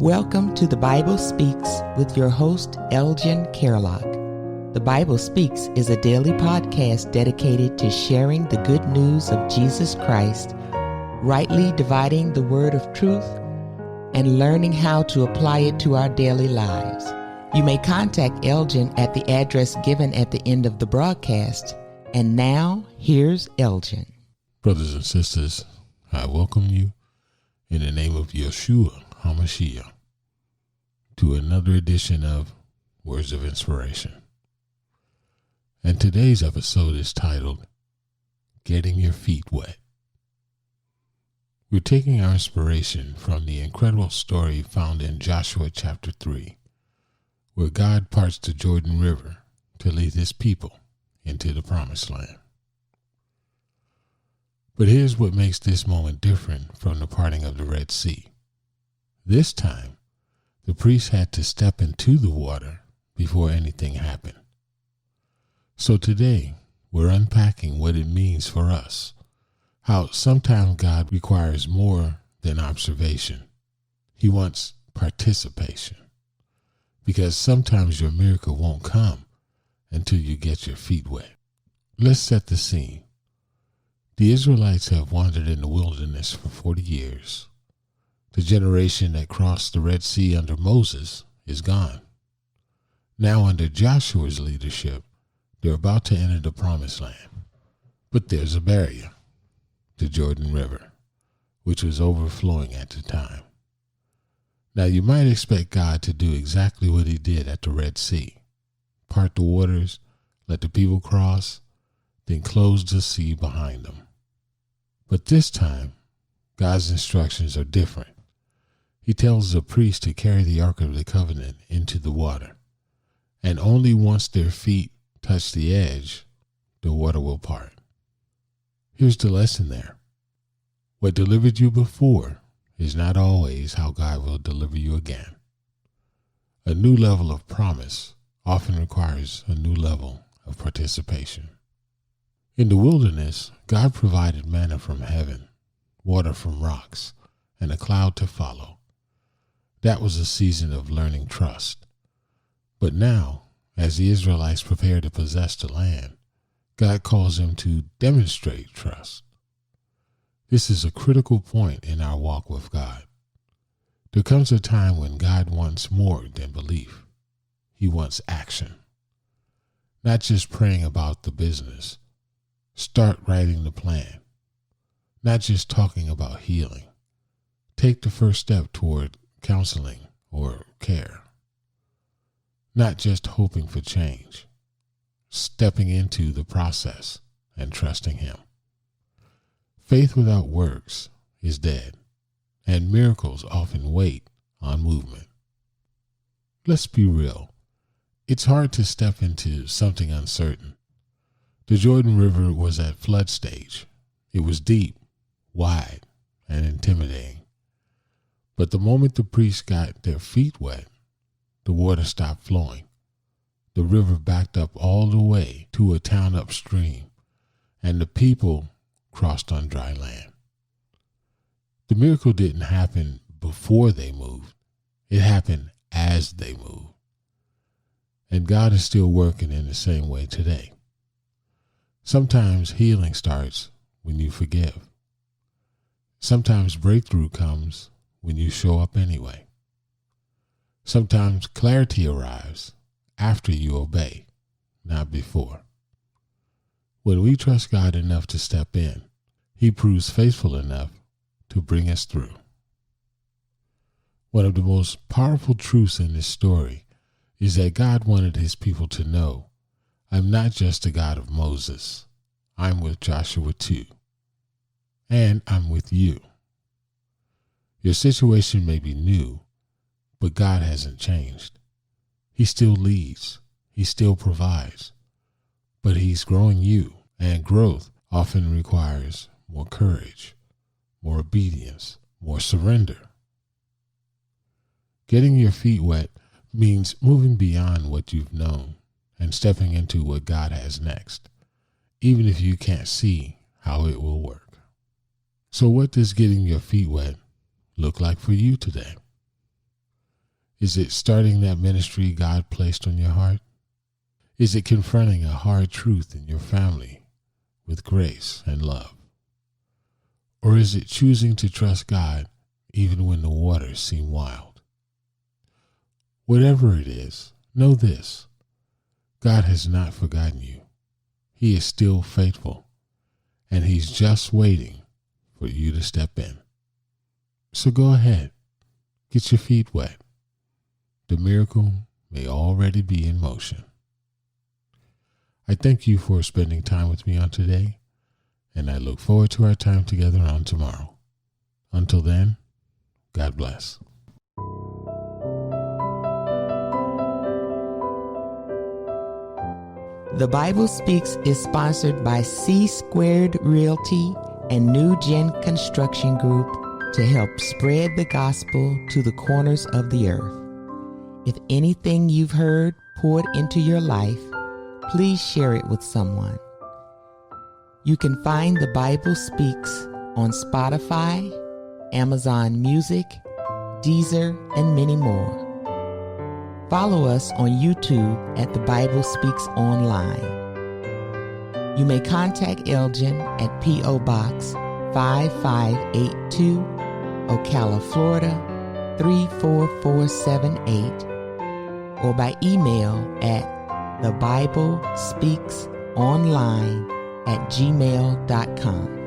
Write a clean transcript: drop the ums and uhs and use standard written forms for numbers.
Welcome to The Bible Speaks with your host, Elgin Kerlock. The Bible Speaks is a daily podcast dedicated to sharing the good news of Jesus Christ, rightly dividing the word of truth, and learning how to apply it to our daily lives. You may contact Elgin at the address given at the end of the broadcast. And now, here's Elgin. Brothers and sisters, I welcome you in the name of Yeshua HaMashiach to another edition of Words of Inspiration. And today's episode is titled, Getting Your Feet Wet. We're taking our inspiration from the incredible story found in Joshua chapter 3, where God parts the Jordan River to lead his people into the promised land. But here's what makes this moment different from the parting of the Red Sea. This time, the priests had to step into the water before anything happened. So today, we're unpacking what it means for us, how sometimes God requires more than observation. He wants participation, because sometimes your miracle won't come until you get your feet wet. Let's set the scene. The Israelites have wandered in the wilderness for 40 years. The generation that crossed the Red Sea under Moses is gone. Now under Joshua's leadership, they're about to enter the promised land. But there's a barrier, the Jordan River, which was overflowing at the time. Now you might expect God to do exactly what he did at the Red Sea. Part the waters, let the people cross, then close the sea behind them. But this time, God's instructions are different. He tells the priest to carry the Ark of the Covenant into the water, and only once their feet touch the edge, the water will part. Here's the lesson there. What delivered you before is not always how God will deliver you again. A new level of promise often requires a new level of participation. In the wilderness, God provided manna from heaven, water from rocks, and a cloud to follow. That was a season of learning trust. But now, as the Israelites prepare to possess the land, God calls them to demonstrate trust. This is a critical point in our walk with God. There comes a time when God wants more than belief. He wants action. Not just praying about the business. Start writing the plan. Not just talking about healing. Take the first step toward counseling or care. Not just hoping for change. Stepping into the process and trusting him. Faith without works is dead, and miracles often wait on movement. Let's be real. It's hard to step into something uncertain. The Jordan River was at flood stage. It was deep, wide, and intimidating. But the moment the priests got their feet wet, the water stopped flowing. The river backed up all the way to a town upstream, and the people crossed on dry land. The miracle didn't happen before they moved. It happened as they moved. And God is still working in the same way today. Sometimes healing starts when you forgive. Sometimes breakthrough comes when you show up anyway. Sometimes clarity arrives after you obey, not before. When we trust God enough to step in, he proves faithful enough to bring us through. One of the most powerful truths in this story is that God wanted his people to know, I'm not just the God of Moses. I'm with Joshua too. And I'm with you. Your situation may be new, but God hasn't changed. He still leads. He still provides. But he's growing you, and growth often requires more courage, more obedience, more surrender. Getting your feet wet means moving beyond what you've known and stepping into what God has next, even if you can't see how it will work. So what does getting your feet wet look like for you today? Is it starting that ministry God placed on your heart? Is it confronting a hard truth in your family with grace and love? Or is it choosing to trust God even when the waters seem wild? Whatever it is, know this: God has not forgotten you. He is still faithful, and He's just waiting for you to step in. So go ahead, get your feet wet. The miracle may already be in motion. I thank you for spending time with me on today, and I look forward to our time together on tomorrow. Until then, God bless. The Bible Speaks is sponsored by C Squared Realty and New Gen Construction Group to help spread the gospel to the corners of the earth. If anything you've heard poured into your life, please share it with someone. You can find The Bible Speaks on Spotify, Amazon Music, Deezer, and many more. Follow us on YouTube at The Bible Speaks Online. You may contact Elgin at P.O. Box 5582, Ocala, Florida 34478, or by email at thebiblespeaksonline@gmail.com.